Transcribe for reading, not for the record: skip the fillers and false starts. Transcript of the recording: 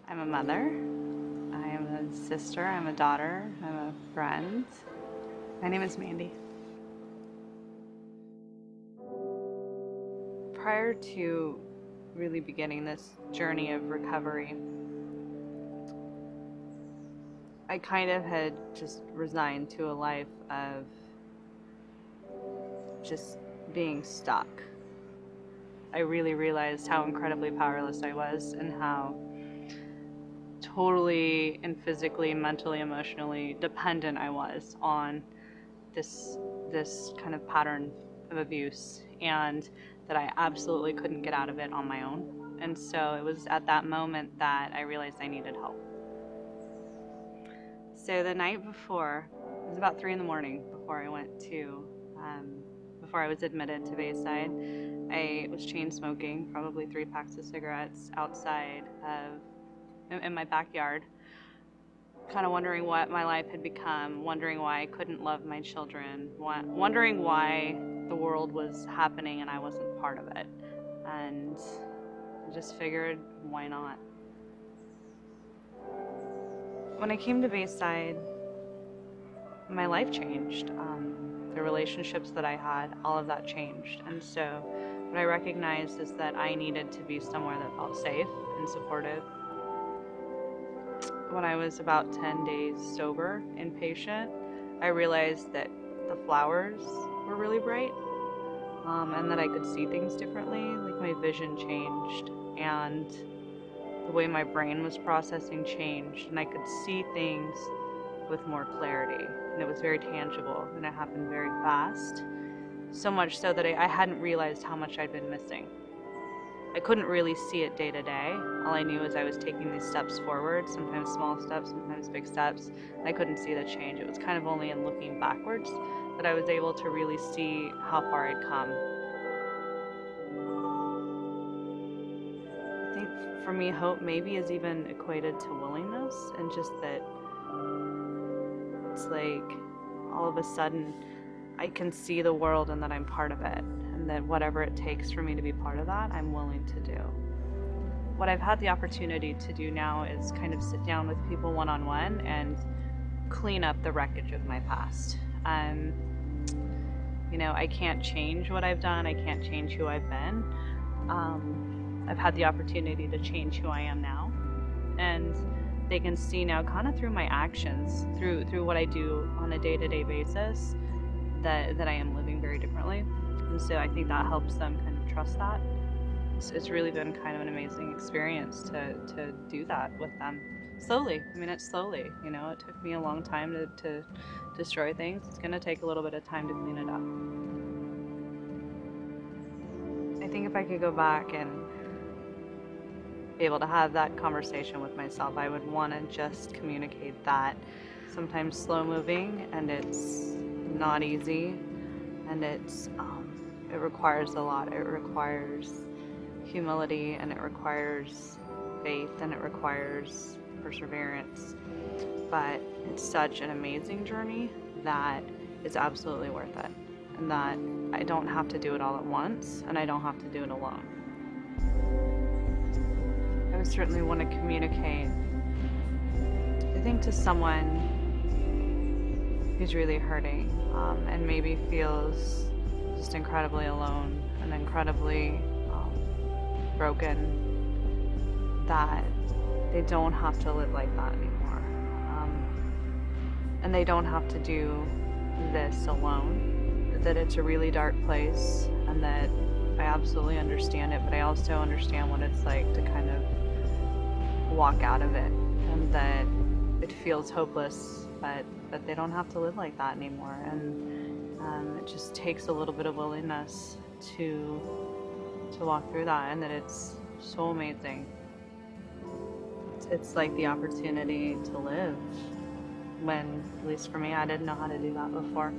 I'm a mother, I am a sister, I'm a daughter, I'm a friend. My name is Mandy. Prior to really beginning this journey of recovery, I kind of had just resigned to a life of just being stuck. I really realized how incredibly powerless I was and how totally and physically, mentally, emotionally dependent I was on this kind of pattern of abuse, and that I absolutely couldn't get out of it on my own. And so it was at that moment that I realized I needed help. So the night before, it was about 3 in the morning before I was admitted to Bayside. I was chain smoking, probably 3 packs of cigarettes outside in my backyard, kind of wondering what my life had become, wondering why I couldn't love my children, wondering why the world was happening and I wasn't part of it. And I just figured, why not? When I came to Bayside, my life changed. The relationships that I had, all of that changed. And so what I recognized is that I needed to be somewhere that felt safe and supportive. When I was about 10 days sober, inpatient, I realized that the flowers were really bright, and that I could see things differently. Like, my vision changed, and the way my brain was processing changed, and I could see things with more clarity, and it was very tangible, and it happened very fast. So much so that I hadn't realized how much I'd been missing. I couldn't really see it day to day. All I knew is I was taking these steps forward, sometimes small steps, sometimes big steps, and I couldn't see the change. It was kind of only in looking backwards that I was able to really see how far I'd come. I think for me, hope maybe is even equated to willingness, and just that it's like all of a sudden I can see the world and that I'm part of it, and that whatever it takes for me to be part of that, I'm willing to do. What I've had the opportunity to do now is kind of sit down with people one-on-one and clean up the wreckage of my past. I can't change what I've done, I can't change who I've been. I've had the opportunity to change who I am now, and they can see now, kind of through my actions, through what I do on a day-to-day basis, that I am living very differently. And so I think that helps them kind of trust that. It's really been kind of an amazing experience to do that with them. Slowly. It's slowly. It took me a long time to destroy things. It's going to take a little bit of time to clean it up. I think if I could go back and be able to have that conversation with myself, I would want to just communicate that sometimes slow moving, and it's not easy, and it requires a lot. It requires humility, and it requires faith, and it requires perseverance. But it's such an amazing journey that it's absolutely worth it, and that I don't have to do it all at once, and I don't have to do it alone. I would certainly want to communicate, I think, to someone who's really hurting, and maybe feels just incredibly alone and incredibly broken, that they don't have to live like that anymore, and they don't have to do this alone, that it's a really dark place, and that I absolutely understand it, but I also understand what it's like to kind of walk out of it, and that it feels hopeless, but they don't have to live like that anymore. And it just takes a little bit of willingness to walk through that, and that it's so amazing. It's like the opportunity to live when, at least for me, I didn't know how to do that before.